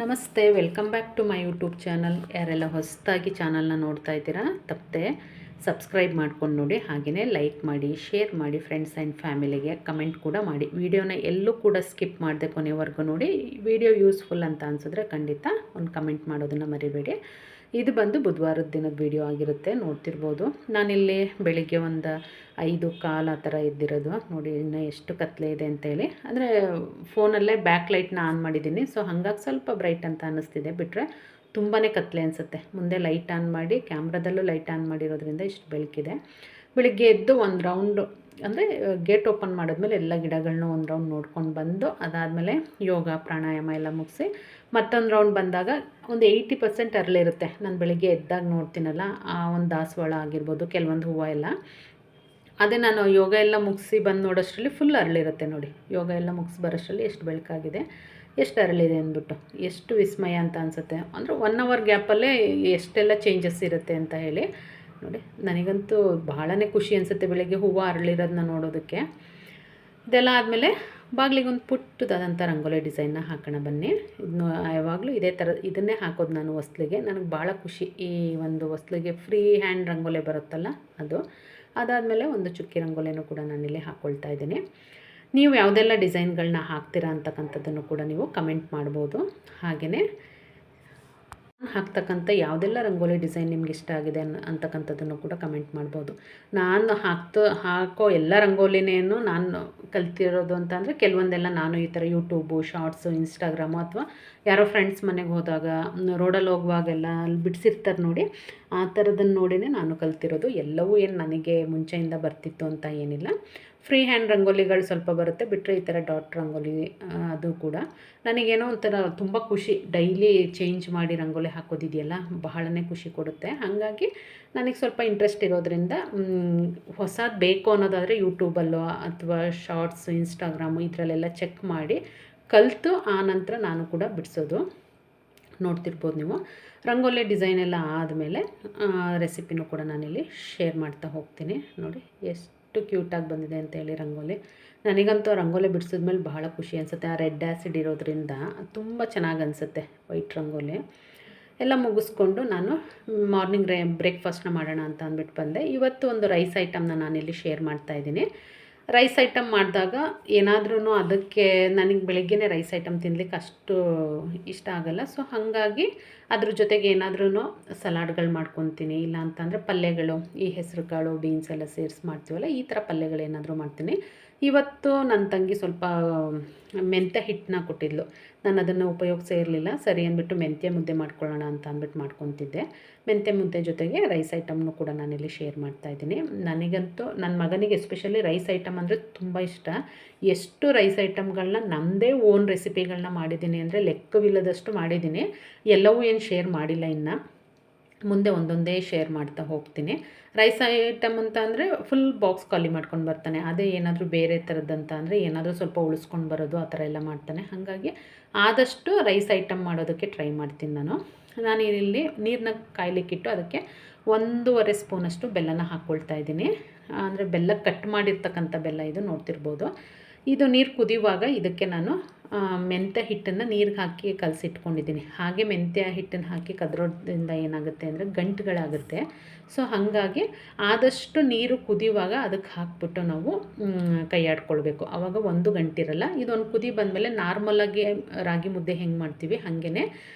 ನಮಸ್ತೆ, welcome back to my YouTube channel. ಯಾರೆಲ್ಲ ಹೊಸದಾಗಿ ಚಾನಲ್ನ ನೋಡ್ತಾ ಇದ್ದೀರಾ ತಪ್ಪದೆ ಸಬ್ಸ್ಕ್ರೈಬ್ ಮಾಡ್ಕೊಂಡು ನೋಡಿ, ಹಾಗೆಯೇ ಲೈಕ್ ಮಾಡಿ, ಶೇರ್ ಮಾಡಿ, ಫ್ರೆಂಡ್ಸ್ ಆ್ಯಂಡ್ ಫ್ಯಾಮಿಲಿಗೆ ಕಮೆಂಟ್ ಕೂಡ ಮಾಡಿ. ವಿಡಿಯೋನ ಎಲ್ಲೂ ಕೂಡ ಸ್ಕಿಪ್ ಮಾಡದೆ ಕೊನೆವರೆಗೂ ನೋಡಿ. ವಿಡಿಯೋ ಯೂಸ್ಫುಲ್ ಅಂತ ಅನಿಸಿದ್ರೆ ಖಂಡಿತ ಒಂದು ಕಮೆಂಟ್ ಮಾಡೋದನ್ನು ಮರಿಬೇಡಿ. ಇದು ಬಂದು ಬುಧವಾರದ ದಿನದ ವಿಡಿಯೋ ಆಗಿರುತ್ತೆ, ನೋಡ್ತಿರ್ಬೋದು. ನಾನಿಲ್ಲಿ ಬೆಳಿಗ್ಗೆ ಒಂದು 5:15 ಆ ಥರ ಎದ್ದಿರೋದು ನೋಡಿ. ಇನ್ನು ಎಷ್ಟು ಕತ್ಲೆ ಇದೆ ಅಂತೇಳಿ, ಅಂದರೆ ಫೋನಲ್ಲೇ ಬ್ಯಾಕ್ ಲೈಟ್ನ ಆನ್ ಮಾಡಿದ್ದೀನಿ. ಸೊ ಹಾಗಾಗಿ ಸ್ವಲ್ಪ ಬ್ರೈಟ್ ಅಂತ ಅನ್ನಿಸ್ತಿದೆ, ಬಿಟ್ಟರೆ ತುಂಬಾ ಕತ್ಲೆ ಅನಿಸುತ್ತೆ. ಮುಂದೆ ಲೈಟ್ ಆನ್ ಮಾಡಿ, ಕ್ಯಾಮ್ರಾದಲ್ಲೂ ಲೈಟ್ ಆನ್ ಮಾಡಿರೋದ್ರಿಂದ ಇಷ್ಟು ಬೆಳಕಿದೆ. ಬೆಳಿಗ್ಗೆ ಎದ್ದು ಒಂದು ರೌಂಡು, ಅಂದರೆ ಗೇಟ್ ಓಪನ್ ಮಾಡಿದ್ಮೇಲೆ ಎಲ್ಲ ಗಿಡಗಳನ್ನೂ ಒಂದು ರೌಂಡ್ ನೋಡ್ಕೊಂಡು ಬಂದು, ಅದಾದಮೇಲೆ ಯೋಗ ಪ್ರಾಣಾಯಾಮ ಎಲ್ಲ ಮುಗಿಸಿ ಮತ್ತೊಂದು ರೌಂಡ್ ಬಂದಾಗ ಒಂದು 80% ಅರಳಿರುತ್ತೆ. ನಾನು ಬೆಳಿಗ್ಗೆ ಎದ್ದಾಗ ನೋಡ್ತೀನಲ್ಲ, ಆ ಒಂದು ದಾಸವಾಳ ಆಗಿರ್ಬೋದು, ಕೆಲವೊಂದು ಹೂವು ಎಲ್ಲ, ಅದೇ ನಾನು ಯೋಗ ಎಲ್ಲ ಮುಗಿಸಿ ಬಂದು ನೋಡೋಷ್ಟರಲ್ಲಿ ಫುಲ್ ಅರಳಿರುತ್ತೆ ನೋಡಿ. ಯೋಗ ಎಲ್ಲ ಮುಗಿಸಿ ಬರೋಷ್ಟರಲ್ಲಿ ಎಷ್ಟು ಬೆಳಕಾಗಿದೆ, ಎಷ್ಟು ಅರಳಿದೆ ಅಂದ್ಬಿಟ್ಟು ಎಷ್ಟು ವಿಸ್ಮಯ ಅಂತ ಅನಿಸುತ್ತೆ. ಅಂದರೆ 1 ಅವರ್ ಗ್ಯಾಪಲ್ಲೇ ಎಷ್ಟೆಲ್ಲ ಚೇಂಜಸ್ ಇರುತ್ತೆ ಅಂತ ಹೇಳಿ ನೋಡಿ. ನನಗಂತೂ ಬಹಳನೇ ಖುಷಿ ಅನಿಸುತ್ತೆ ಬೆಳಗ್ಗೆ ಹೂವು ಅರಳಿರೋದನ್ನ ನೋಡೋದಕ್ಕೆ. ಇದೆಲ್ಲ ಆದಮೇಲೆ ಬಾಗಿಲಿಗೊಂದು ಪುಟ್ಟದಾದಂಥ ರಂಗೋಲಿ ಡಿಸೈನ್ನ ಹಾಕೋಣ ಬನ್ನಿ. ಇದನ್ನು ಯಾವಾಗಲೂ ಇದೇ ಥರ ಇದನ್ನೇ ಹಾಕೋದು ನಾನು ಹೊಸ್ಲಿಗೆ. ನನಗೆ ಭಾಳ ಖುಷಿ ಈ ಒಂದು ಹೊಸ್ಲಿಗೆ ಫ್ರೀ ಹ್ಯಾಂಡ್ ರಂಗೋಲಿ ಬರುತ್ತಲ್ಲ ಅದು. ಅದಾದಮೇಲೆ ಒಂದು ಚುಕ್ಕಿ ರಂಗೋಲಿನೂ ಕೂಡ ನಾನಿಲ್ಲಿ ಹಾಕ್ಕೊಳ್ತಾ ಇದ್ದೀನಿ. ನೀವು ಯಾವುದೆಲ್ಲ ಡಿಸೈನ್ಗಳನ್ನ ಹಾಕ್ತೀರಾ ಅಂತಕ್ಕಂಥದ್ದನ್ನು ಕೂಡ ನೀವು ಕಮೆಂಟ್ ಮಾಡ್ಬೋದು. ಹಾಗೆಯೇ ಹಾಕ್ತಕ್ಕಂಥ ಯಾವುದೆಲ್ಲ ರಂಗೋಲಿ ಡಿಸೈನ್ ನಿಮ್ಗೆ ಇಷ್ಟ ಆಗಿದೆ ಅಂತಕ್ಕಂಥದ್ದನ್ನು ಕೂಡ ಕಮೆಂಟ್ ಮಾಡ್ಬೋದು. ನಾನು ಹಾಕೋ ಎಲ್ಲ ರಂಗೋಲಿನೇನು ನಾನು ಕಲ್ತಿರೋದು ಅಂತಂದರೆ ಕೆಲವೊಂದೆಲ್ಲ ನಾನು ಈ ಥರ ಯೂಟ್ಯೂಬು, ಶಾರ್ಟ್ಸು, ಇನ್ಸ್ಟಾಗ್ರಾಮು, ಅಥವಾ ಯಾರೋ ಫ್ರೆಂಡ್ಸ್ ಮನೆಗೆ ಹೋದಾಗ ರೋಡಲ್ಲಿ ಹೋಗುವಾಗೆಲ್ಲ ಅಲ್ಲಿ ಬಿಡಿಸಿರ್ತಾರೆ ನೋಡಿ, ಆ ಥರದನ್ನು ನೋಡಿನೇ ನಾನು ಕಲ್ತಿರೋದು. ಎಲ್ಲವೂ ಏನು ನನಗೆ ಮುಂಚೆಯಿಂದ ಬರ್ತಿತ್ತು ಅಂತ ಏನಿಲ್ಲ. ಫ್ರೀ ಹ್ಯಾಂಡ್ ರಂಗೋಲಿಗಳು ಸ್ವಲ್ಪ ಬರುತ್ತೆ, ಬಿಟ್ಟರೆ ಈ ಥರ ಡಾಟ್ ರಂಗೋಲಿ ಅದು ಕೂಡ ನನಗೇನೋ ಒಂಥರ ತುಂಬ ಖುಷಿ. ಡೈಲಿ ಚೇಂಜ್ ಮಾಡಿ ರಂಗೋಲಿ ಹಾಕೋದಿದೆಯಲ್ಲ, ಬಹಳನೇ ಖುಷಿ ಕೊಡುತ್ತೆ. ಹಾಗಾಗಿ ನನಗೆ ಸ್ವಲ್ಪ ಇಂಟ್ರೆಸ್ಟ್ ಇರೋದ್ರಿಂದ ಹೊಸದು ಬೇಕು ಅನ್ನೋದಾದರೆ ಯೂಟ್ಯೂಬಲ್ಲೋ ಅಥವಾ ಶಾರ್ಟ್ಸ್, ಇನ್ಸ್ಟಾಗ್ರಾಮು ಇದರಲ್ಲೆಲ್ಲ ಚೆಕ್ ಮಾಡಿ ಕಲಿತು ಆ ನಂತರ ನಾನು ಕೂಡ ಬಿಡಿಸೋದು. ನೋಡ್ತಿರ್ಬೋದು ನೀವು. ರಂಗೋಲಿ ಡಿಸೈನ್ ಎಲ್ಲ ಆದಮೇಲೆ ರೆಸಿಪಿನೂ ಕೂಡ ನಾನಿಲ್ಲಿ ಶೇರ್ ಮಾಡ್ತಾ ಹೋಗ್ತೀನಿ. ನೋಡಿ ಎಷ್ಟು ಕ್ಯೂಟಾಗಿ ಬಂದಿದೆ ಅಂತೇಳಿ ರಂಗೋಲಿ. ನನಗಂತೂ ರಂಗೋಲಿ ಬಿಡಿಸಿದ್ಮೇಲೆ ಬಹಳ ಖುಷಿ ಅನಿಸುತ್ತೆ. ಆ ರೆಡ್ ಆ್ಯಸಿಡ್ ಇರೋದ್ರಿಂದ ತುಂಬ ಚೆನ್ನಾಗಿ ಅನಿಸುತ್ತೆ ವೈಟ್ ರಂಗೋಲಿ. ಎಲ್ಲ ಮುಗಿಸ್ಕೊಂಡು ನಾನು ಮಾರ್ನಿಂಗ್ ಬ್ರೇಕ್ಫಾಸ್ಟ್ನ ಮಾಡೋಣ ಅಂತ ಅಂದ್ಬಿಟ್ಟು ಬಂದೆ. ಇವತ್ತು ಒಂದು ರೈಸ್ ಐಟಮ್ನ ನಾನಿಲ್ಲಿ ಶೇರ್ ಮಾಡ್ತಾಯಿದ್ದೀನಿ. ರೈಸ್ ಐಟಮ್ ಮಾಡಿದಾಗ ಏನಾದ್ರೂ ಅದಕ್ಕೆ ನನಗೆ ಬೆಳಗ್ಗೆನೇ ರೈಸ್ ಐಟಮ್ ತಿನ್ಲಿಕ್ಕೆ ಅಷ್ಟು ಇಷ್ಟ ಆಗೋಲ್ಲ. ಸೊ ಹಾಗಾಗಿ ಅದ್ರ ಜೊತೆಗೆ ಏನಾದ್ರೂ ಸಲಾಡ್ಗಳು ಮಾಡ್ಕೊತೀನಿ, ಇಲ್ಲ ಅಂತಂದರೆ ಪಲ್ಯಗಳು, ಈ ಹೆಸರು ಕಾಳು, ಬೀನ್ಸ್ ಎಲ್ಲ ಸೇರಿಸಿ ಮಾಡ್ತೀವಲ್ಲ, ಈ ಥರ ಪಲ್ಯಗಳು ಏನಾದರೂ ಮಾಡ್ತೀನಿ. ಇವತ್ತು ನನ್ನ ತಂಗಿ ಸ್ವಲ್ಪ ಮೆಂತ್ಯ ಹಿಟ್ಟನ್ನ ಕೊಟ್ಟಿದ್ಲು. ನಾನು ಅದನ್ನು ಉಪಯೋಗಿಸೇ ಇರಲಿಲ್ಲ. ಸರಿ ಅಂದ್ಬಿಟ್ಟು ಮೆಂತ್ಯ ಮುದ್ದೆ ಮಾಡ್ಕೊಳ್ಳೋಣ ಅಂತ ಅಂದ್ಬಿಟ್ಟು ಮಾಡ್ಕೊತಿದ್ದೆ. ಮೆಂತ್ಯ ಮುದ್ದೆ ಜೊತೆಗೆ ರೈಸ್ ಐಟಮ್ನು ಕೂಡ ನಾನಿಲ್ಲಿ ಶೇರ್ ಮಾಡ್ತಾಯಿದ್ದೀನಿ. ನನಗಂತೂ ನನ್ನ ಮಗನಿಗೆ ಎಸ್ಪೆಷಲಿ ರೈಸ್ ಐಟಮ್ ಅಂದರೆ ತುಂಬ ಇಷ್ಟ. ಎಷ್ಟು ರೈಸ್ ಐಟಮ್ಗಳನ್ನ ನಮ್ಮದೇ ಓನ್ ರೆಸಿಪಿಗಳನ್ನ ಮಾಡಿದ್ದೀನಿ ಅಂದರೆ ಲೆಕ್ಕವಿಲ್ಲದಷ್ಟು ಮಾಡಿದ್ದೀನಿ. ಎಲ್ಲವೂ ಏನು ಶೇರ್ ಮಾಡಿಲ್ಲ, ಇನ್ನು ಮುಂದೆ ಒಂದೊಂದೇ ಶೇರ್ ಮಾಡ್ತಾ ಹೋಗ್ತೀನಿ. ರೈಸ್ ಐಟಮ್ ಅಂತ ಅಂದರೆ ಫುಲ್ ಬಾಕ್ಸ್ ಖಾಲಿ ಮಾಡ್ಕೊಂಡು ಬರ್ತಾನೆ. ಅದೇ ಏನಾದರೂ ಬೇರೆ ಥರದ್ದಂತ ಅಂದರೆ ಏನಾದರೂ ಸ್ವಲ್ಪ ಉಳಿಸ್ಕೊಂಡು ಬರೋದು, ಆ ಥರ ಎಲ್ಲ ಮಾಡ್ತಾನೆ. ಹಾಗಾಗಿ ಆದಷ್ಟು ರೈಸ್ ಐಟಮ್ ಮಾಡೋದಕ್ಕೆ ಟ್ರೈ ಮಾಡ್ತೀನಿ ನಾನು ಇಲ್ಲಿ ನೀರನ್ನ ಕಾಯ್ಲಿಕ್ಕಿಟ್ಟು ಅದಕ್ಕೆ 1.5 ಸ್ಪೂನಷ್ಟು ಬೆಲ್ಲನ ಹಾಕ್ಕೊಳ್ತಾ ಇದ್ದೀನಿ. ಅಂದರೆ ಬೆಲ್ಲ ಕಟ್ ಮಾಡಿರ್ತಕ್ಕಂಥ ಬೆಲ್ಲ ಇದು, ನೋಡ್ತಿರ್ಬೋದು. ಇದು ನೀರು ಕುದಿಯುವಾಗ ಇದಕ್ಕೆ ನಾನು ಮೆಂತ್ಯ ಹಿಟ್ಟನ್ನು ನೀರಿಗೆ ಹಾಕಿ ಕಲಸಿಟ್ಕೊಂಡಿದ್ದೀನಿ. ಹಾಗೆ ಮೆಂತ್ಯ ಹಿಟ್ಟನ್ನು ಹಾಕಿ ಕದ್ರೋದ್ರಿಂದ ಏನಾಗುತ್ತೆ ಅಂದರೆ ಗಂಟುಗಳಾಗುತ್ತೆ. ಸೊ ಹಾಗಾಗಿ ಆದಷ್ಟು ನೀರು ಕುದಿಯುವಾಗ ಅದಕ್ಕೆ ಹಾಕ್ಬಿಟ್ಟು ನಾವು ಕೈ ಆಡ್ಕೊಳ್ಬೇಕು. ಆವಾಗ ಒಂದು ಗಂಟಿರಲ್ಲ. ಇದೊಂದು ಕುದಿ ಬಂದಮೇಲೆ ನಾರ್ಮಲಾಗಿ ರಾಗಿ ಮುದ್ದೆ ಹೆಂಗೆ ಮಾಡ್ತೀವಿ ಹಾಗೇ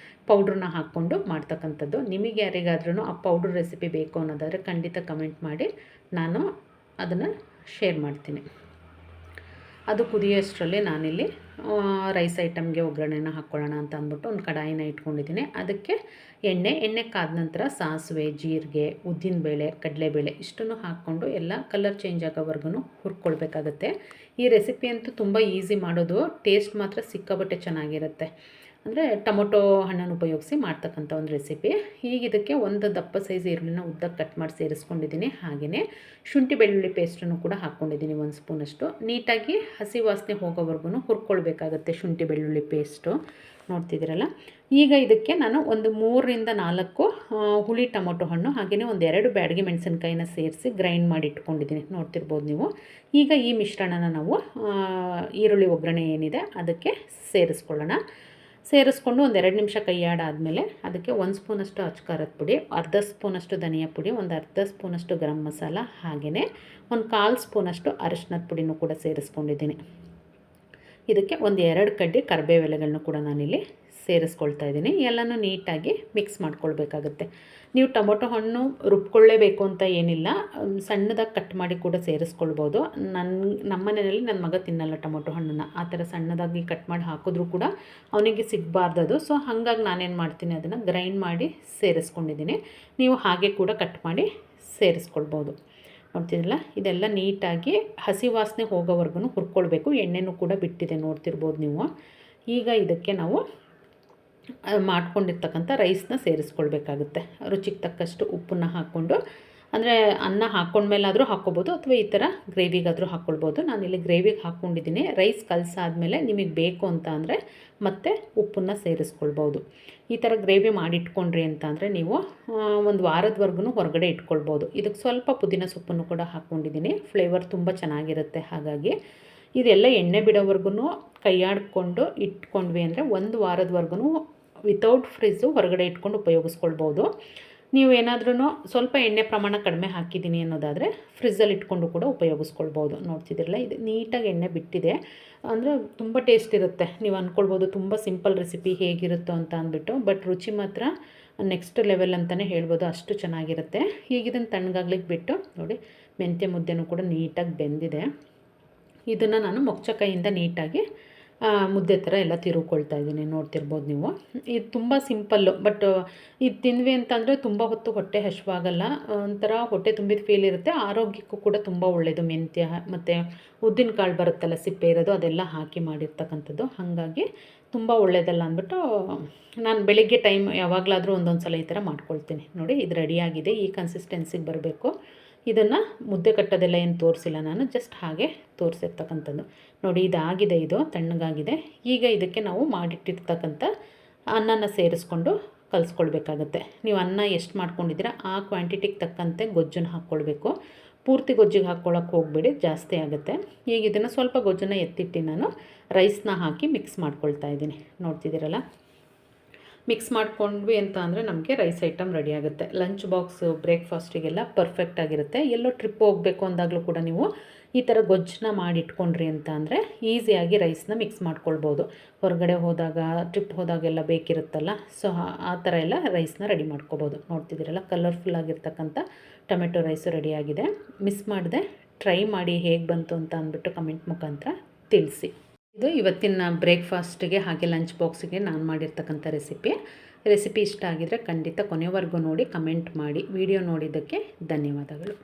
ಪೌಡ್ರನ್ನ ಹಾಕ್ಕೊಂಡು ಮಾಡ್ತಕ್ಕಂಥದ್ದು. ನಿಮಗೆ ಯಾರಿಗಾದ್ರೂ ಆ ಪೌಡ್ರ್ ರೆಸಿಪಿ ಬೇಕು ಅನ್ನೋದಾದರೆ ಖಂಡಿತ ಕಮೆಂಟ್ ಮಾಡಿ, ನಾನು ಅದನ್ನು ಶೇರ್ ಮಾಡ್ತೀನಿ. ಅದು ಕುದಿಯೋಷ್ಟರಲ್ಲಿ ನಾನಿಲ್ಲಿ ರೈಸ್ ಐಟಮ್ಗೆ ಒಗ್ಗರಣೆನ ಹಾಕ್ಕೊಳ್ಳೋಣ ಅಂತ ಅಂದ್ಬಿಟ್ಟು ಒಂದು ಕಡಾಯಿನ ಇಟ್ಕೊಂಡಿದ್ದೀನಿ. ಅದಕ್ಕೆ ಎಣ್ಣೆ ಕಾದ ನಂತರ ಸಾಸಿವೆ, ಜೀರಿಗೆ, ಉದ್ದಿನಬೇಳೆ, ಕಡಲೆಬೇಳೆ ಇಷ್ಟನ್ನು ಹಾಕ್ಕೊಂಡು ಎಲ್ಲ ಕಲರ್ ಚೇಂಜ್ ಆಗೋವರೆಗೂ ಹುರ್ಕೊಳ್ಬೇಕಾಗತ್ತೆ. ಈ ರೆಸಿಪಿ ಅಂತೂ ತುಂಬ ಈಸಿ ಮಾಡೋದು, ಟೇಸ್ಟ್ ಮಾತ್ರ ಸಿಕ್ಕಾಬಟ್ಟೆ ಚೆನ್ನಾಗಿರುತ್ತೆ. ಅಂದರೆ ಟೊಮೊಟೊ ಹಣ್ಣನ್ನು ಉಪಯೋಗಿಸಿ ಮಾಡ್ತಕ್ಕಂಥ ಒಂದು ರೆಸಿಪಿ. ಈಗ ಇದಕ್ಕೆ ಒಂದು ದಪ್ಪ ಸೈಜ್ ಈರುಳ್ಳಿನ ಉದ್ದಕ್ಕೆ ಕಟ್ ಮಾಡಿ ಸೇರಿಸ್ಕೊಂಡಿದ್ದೀನಿ. ಹಾಗೆಯೇ ಶುಂಠಿ ಬೆಳ್ಳುಳ್ಳಿ ಪೇಸ್ಟನ್ನು ಕೂಡ ಹಾಕ್ಕೊಂಡಿದ್ದೀನಿ 1 ಸ್ಪೂನಷ್ಟು. ನೀಟಾಗಿ ಹಸಿ ವಾಸನೆ ಹೋಗೋವರೆಗೂ ಹುರ್ಕೊಳ್ಬೇಕಾಗತ್ತೆ ಶುಂಠಿ ಬೆಳ್ಳುಳ್ಳಿ ಪೇಸ್ಟು. ನೋಡ್ತಿದ್ದೀರಲ್ಲ. ಈಗ ಇದಕ್ಕೆ ನಾನು ಒಂದು 3ರಿಂದ 4 ಹುಳಿ ಟೊಮೊಟೊ ಹಣ್ಣು ಹಾಗೆಯೇ ಒಂದು 2 ಬ್ಯಾಡಗಿ ಮೆಣಸಿನ್ಕಾಯಿನ ಸೇರಿಸಿ ಗ್ರೈಂಡ್ ಮಾಡಿ ಇಟ್ಕೊಂಡಿದ್ದೀನಿ, ನೋಡ್ತಿರ್ಬೋದು ನೀವು. ಈಗ ಈ ಮಿಶ್ರಣನ ನಾವು ಈರುಳ್ಳಿ ಒಗ್ಗರಣೆ ಏನಿದೆ ಅದಕ್ಕೆ ಸೇರಿಸ್ಕೊಳ್ಳೋಣ. ಸೇರಿಸ್ಕೊಂಡು ಒಂದು 2 ನಿಮಿಷ ಕೈ ಆಡಾದಮೇಲೆ ಅದಕ್ಕೆ 1 ಸ್ಪೂನಷ್ಟು ಅಚ್ಕಾರದ ಪುಡಿ, ಅರ್ಧ ಸ್ಪೂನಷ್ಟು ಧನಿಯಾ ಪುಡಿ, ಒಂದು ಅರ್ಧ ಸ್ಪೂನಷ್ಟು ಗರಂ ಮಸಾಲ, ಹಾಗೆಯೇ ಒಂದು 1/4 ಸ್ಪೂನಷ್ಟು ಅರಿಶಿನದ ಪುಡಿನೂ ಕೂಡ ಸೇರಿಸ್ಕೊಂಡಿದ್ದೀನಿ. ಇದಕ್ಕೆ ಒಂದು 2 ಕಡ್ಡಿ ಕರಿಬೇವು ಎಲೆಗಳನ್ನು ಕೂಡ ನಾನಿಲ್ಲಿ ಸೇರಿಸ್ಕೊಳ್ತಾ ಇದ್ದೀನಿ. ಎಲ್ಲನೂ ನೀಟಾಗಿ ಮಿಕ್ಸ್ ಮಾಡ್ಕೊಳ್ಬೇಕಾಗತ್ತೆ. ನೀವು ಟೊಮೊಟೊ ಹಣ್ಣು ರುಬ್ಕೊಳ್ಳೇಬೇಕು ಅಂತ ಏನಿಲ್ಲ, ಸಣ್ಣದಾಗಿ ಕಟ್ ಮಾಡಿ ಕೂಡ ಸೇರಿಸ್ಕೊಳ್ಬೋದು. ನಮ್ಮ ಮನೆಯಲ್ಲಿ ನನ್ನ ಮಗ ತಿನ್ನಲ್ಲ ಟೊಮೊಟೊ ಹಣ್ಣನ್ನು, ಆ ಥರ ಸಣ್ಣದಾಗಿ ಕಟ್ ಮಾಡಿ ಹಾಕಿದ್ರೂ ಕೂಡ ಅವನಿಗೆ ಸಿಗಬಾರ್ದದು. ಸೊ ಹಾಗಾಗಿ ನಾನೇನು ಮಾಡ್ತೀನಿ, ಅದನ್ನು ಗ್ರೈಂಡ್ ಮಾಡಿ ಸೇರಿಸ್ಕೊಂಡಿದ್ದೀನಿ. ನೀವು ಹಾಗೆ ಕೂಡ ಕಟ್ ಮಾಡಿ ಸೇರಿಸ್ಕೊಳ್ಬೋದು. ನೋಡ್ತಿರಲ್ಲ, ಇದೆಲ್ಲ ನೀಟಾಗಿ ಹಸಿ ವಾಸನೆ ಹೋಗೋವರೆಗೂ ಹುರ್ಕೊಳ್ಬೇಕು. ಎಣ್ಣೆನೂ ಕೂಡ ಬಿಟ್ಟಿದೆ, ನೋಡ್ತಿರ್ಬೋದು ನೀವು. ಈಗ ಇದಕ್ಕೆ ನಾವು ಮಾಡ್ಕೊಂಡಿರ್ತಕ್ಕಂಥ ರೈಸ್ನ ಸೇರಿಸ್ಕೊಳ್ಬೇಕಾಗುತ್ತೆ. ರುಚಿಗೆ ತಕ್ಕಷ್ಟು ಉಪ್ಪನ್ನು ಹಾಕ್ಕೊಂಡು, ಅಂದರೆ ಅನ್ನ ಹಾಕ್ಕೊಂಡ್ಮೇಲಾದರೂ ಹಾಕ್ಕೊಬೋದು ಅಥವಾ ಈ ಥರ ಗ್ರೇವಿಗಾದರೂ ಹಾಕ್ಕೊಳ್ಬೋದು. ನಾನಿಲ್ಲಿ ಗ್ರೇವಿಗೆ ಹಾಕ್ಕೊಂಡಿದ್ದೀನಿ. ರೈಸ್ ಕಲಸಾದ್ಮೇಲೆ ನಿಮಗೆ ಬೇಕು ಅಂತ ಅಂದರೆ ಮತ್ತೆ ಉಪ್ಪನ್ನು ಸೇರಿಸ್ಕೊಳ್ಬೋದು. ಈ ಥರ ಗ್ರೇವಿ ಮಾಡಿಟ್ಕೊಂಡ್ರಿ ಅಂತ ಅಂದರೆ ನೀವು ಒಂದು ವಾರದವರೆಗೂ ಹೊರಗಡೆ ಇಟ್ಕೊಳ್ಬೋದು. ಇದಕ್ಕೆ ಸ್ವಲ್ಪ ಪುದೀನ ಸೊಪ್ಪನ್ನು ಕೂಡ ಹಾಕ್ಕೊಂಡಿದ್ದೀನಿ. ಫ್ಲೇವರ್ ತುಂಬ ಚೆನ್ನಾಗಿರುತ್ತೆ. ಹಾಗಾಗಿ ಇದೆಲ್ಲ ಎಣ್ಣೆ ಬಿಡೋವರೆಗೂ ಕೈಯಾಡಿಕೊಂಡು ಇಟ್ಕೊಂಡ್ವಿ ಅಂದರೆ 1 ವಾರದವರೆಗೂ ವಿತೌಟ್ ಫ್ರಿಜ್ಜು ಹೊರಗಡೆ ಇಟ್ಕೊಂಡು ಉಪಯೋಗಿಸ್ಕೊಳ್ಬೋದು. ನೀವು ಏನಾದ್ರೂ ಸ್ವಲ್ಪ ಎಣ್ಣೆ ಪ್ರಮಾಣ ಕಡಿಮೆ ಹಾಕಿದ್ದೀನಿ ಅನ್ನೋದಾದರೆ ಫ್ರಿಜ್ಜಲ್ಲಿ ಇಟ್ಕೊಂಡು ಕೂಡ ಉಪಯೋಗಿಸ್ಕೊಳ್ಬೋದು. ನೋಡ್ತಿದ್ದಿರಲ್ಲ, ಇದು ನೀಟಾಗಿ ಎಣ್ಣೆ ಬಿಟ್ಟಿದೆ. ಅಂದರೆ ತುಂಬ ಟೇಸ್ಟ್ ಇರುತ್ತೆ. ನೀವು ಅಂದ್ಕೊಳ್ಬೋದು ತುಂಬ ಸಿಂಪಲ್ ರೆಸಿಪಿ ಹೇಗಿರುತ್ತೋ ಅಂತ ಅಂದ್ಬಿಟ್ಟು, ಬಟ್ ರುಚಿ ಮಾತ್ರ ನೆಕ್ಸ್ಟ್ ಲೆವೆಲ್ ಅಂತಲೇ ಹೇಳ್ಬೋದು, ಅಷ್ಟು ಚೆನ್ನಾಗಿರುತ್ತೆ. ಈಗ ಇದನ್ನು ತಣ್ಣಗಾಗ್ಲಿಕ್ಕೆ ಬಿಟ್ಟು ನೋಡಿ, ಮೆಂತ್ಯ ಮುದ್ದೆನೂ ಕೂಡ ನೀಟಾಗಿ ಬೆಂದಿದೆ. ಇದನ್ನು ನಾನು ಮೊಗಚ ಕೈಯಿಂದ ನೀಟಾಗಿ ಮುದ್ದೆ ಥರ ಎಲ್ಲ ತಿರುವ್ಕೊಳ್ತಾ ಇದ್ದೀನಿ, ನೋಡ್ತಿರ್ಬೋದು ನೀವು. ಇದು ತುಂಬ ಸಿಂಪಲ್ಲು, ಬಟ್ ಇದು ತಿಂದ್ವಿ ಅಂತಂದರೆ ತುಂಬ ಹೊತ್ತು ಹೊಟ್ಟೆ ಹಸಿವಾಗಲ್ಲ. ಒಂಥರ ಹೊಟ್ಟೆ ತುಂಬಿದ ಫೀಲ್ ಇರುತ್ತೆ. ಆರೋಗ್ಯಕ್ಕೂ ಕೂಡ ತುಂಬ ಒಳ್ಳೆಯದು. ಮೆಂತ್ಯ ಮತ್ತು ಉದ್ದಿನ ಕಾಳು ಬರುತ್ತಲ್ಲ, ಸಿಪ್ಪೆ ಇರೋದು, ಅದೆಲ್ಲ ಹಾಕಿ ಮಾಡಿರ್ತಕ್ಕಂಥದ್ದು. ಹಾಗಾಗಿ ತುಂಬ ಒಳ್ಳೆಯದಲ್ಲ ಅಂದ್ಬಿಟ್ಟು ನಾನು ಬೆಳಿಗ್ಗೆ ಟೈಮ್ ಯಾವಾಗಲಾದರೂ ಒಂದೊಂದು ಸಲ ಈ ಥರ ಮಾಡ್ಕೊಳ್ತೀನಿ. ನೋಡಿ, ಇದು ರೆಡಿಯಾಗಿದೆ. ಈ ಕನ್ಸಿಸ್ಟೆನ್ಸಿಗೆ ಬರಬೇಕು. ಇದನ್ನು ಮುದ್ದೆ ಕಟ್ಟೋದೆಲ್ಲ ಏನು ತೋರಿಸಿಲ್ಲ ನಾನು, ಜಸ್ಟ್ ಹಾಗೆ ತೋರಿಸಿರ್ತಕ್ಕಂಥದ್ದು. ನೋಡಿ, ಇದಾಗಿದೆ, ಇದು ತಣ್ಣಗಾಗಿದೆ. ಈಗ ಇದಕ್ಕೆ ನಾವು ಮಾಡಿಟ್ಟಿರ್ತಕ್ಕಂಥ ಅನ್ನನ ಸೇರಿಸ್ಕೊಂಡು ಕಲಿಸ್ಕೊಳ್ಬೇಕಾಗತ್ತೆ. ನೀವು ಅನ್ನ ಎಷ್ಟು ಮಾಡ್ಕೊಂಡಿದ್ದೀರಾ ಆ ಕ್ವಾಂಟಿಟಿಗೆ ತಕ್ಕಂತೆ ಗೊಜ್ಜನ್ನು ಹಾಕ್ಕೊಳ್ಬೇಕು. ಪೂರ್ತಿ ಗೊಜ್ಜಿಗೆ ಹಾಕ್ಕೊಳ್ಳೋಕೆ ಹೋಗಬೇಡಿ, ಜಾಸ್ತಿ ಆಗುತ್ತೆ. ಈಗ ಇದನ್ನು ಸ್ವಲ್ಪ ಗೊಜ್ಜನ್ನು ಎತ್ತಿಟ್ಟು ನಾನು ರೈಸ್ನ ಹಾಕಿ ಮಿಕ್ಸ್ ಮಾಡ್ಕೊಳ್ತಾ ಇದ್ದೀನಿ. ನೋಡ್ತಿದ್ದೀರಲ್ಲ, ಮಿಕ್ಸ್ ಮಾಡ್ಕೊಂಡ್ವಿ ಅಂತ ಅಂದರೆ ನಮಗೆ ರೈಸ್ ಐಟಮ್ ರೆಡಿ ಆಗುತ್ತೆ. ಲಂಚ್ ಬಾಕ್ಸು, ಬ್ರೇಕ್ಫಾಸ್ಟಿಗೆಲ್ಲ ಪರ್ಫೆಕ್ಟಾಗಿರುತ್ತೆ. ಎಲ್ಲೋ ಟ್ರಿಪ್ ಹೋಗಬೇಕು ಅಂದಾಗಲೂ ಕೂಡ ನೀವು ಈ ಥರ ಗೊಜ್ಜನ್ನ ಮಾಡಿಟ್ಕೊಂಡ್ರಿ ಅಂತ ಅಂದರೆ ಈಸಿಯಾಗಿ ರೈಸ್ನ ಮಿಕ್ಸ್ ಮಾಡ್ಕೊಳ್ಬೋದು. ಹೊರಗಡೆ ಹೋದಾಗ, ಟ್ರಿಪ್ ಹೋದಾಗೆಲ್ಲ ಬೇಕಿರುತ್ತಲ್ಲ, ಸೊ ಆ ಥರ ಎಲ್ಲ ರೈಸ್ನ ರೆಡಿ ಮಾಡ್ಕೊಬೋದು. ನೋಡ್ತಿದ್ದೀರಲ್ಲ, ಕಲರ್ಫುಲ್ಲಾಗಿರ್ತಕ್ಕಂಥ ಟೊಮೆಟೊ ರೈಸು ರೆಡಿಯಾಗಿದೆ. ಮಿಸ್ ಮಾಡಿದೆ, ಟ್ರೈ ಮಾಡಿ ಹೇಗೆ ಬಂತು ಅಂತ ಅಂದ್ಬಿಟ್ಟು ಕಮೆಂಟ್ ಮುಖಾಂತರ ತಿಳಿಸಿ. ಇದು ಇವತ್ತಿನ ಬ್ರೇಕ್ಫಾಸ್ಟಿಗೆ ಹಾಗೆ ಲಂಚ್ ಬಾಕ್ಸಿಗೆ ನಾನು ಮಾಡಿರ್ತಕ್ಕಂಥ ರೆಸಿಪಿ ಇಷ್ಟ ಆಗಿದರೆ ಖಂಡಿತ ಕೊನೆವರೆಗೂ ನೋಡಿ ಕಮೆಂಟ್ ಮಾಡಿ. ವಿಡಿಯೋ ನೋಡಿದ್ದಕ್ಕೆ ಧನ್ಯವಾದಗಳು.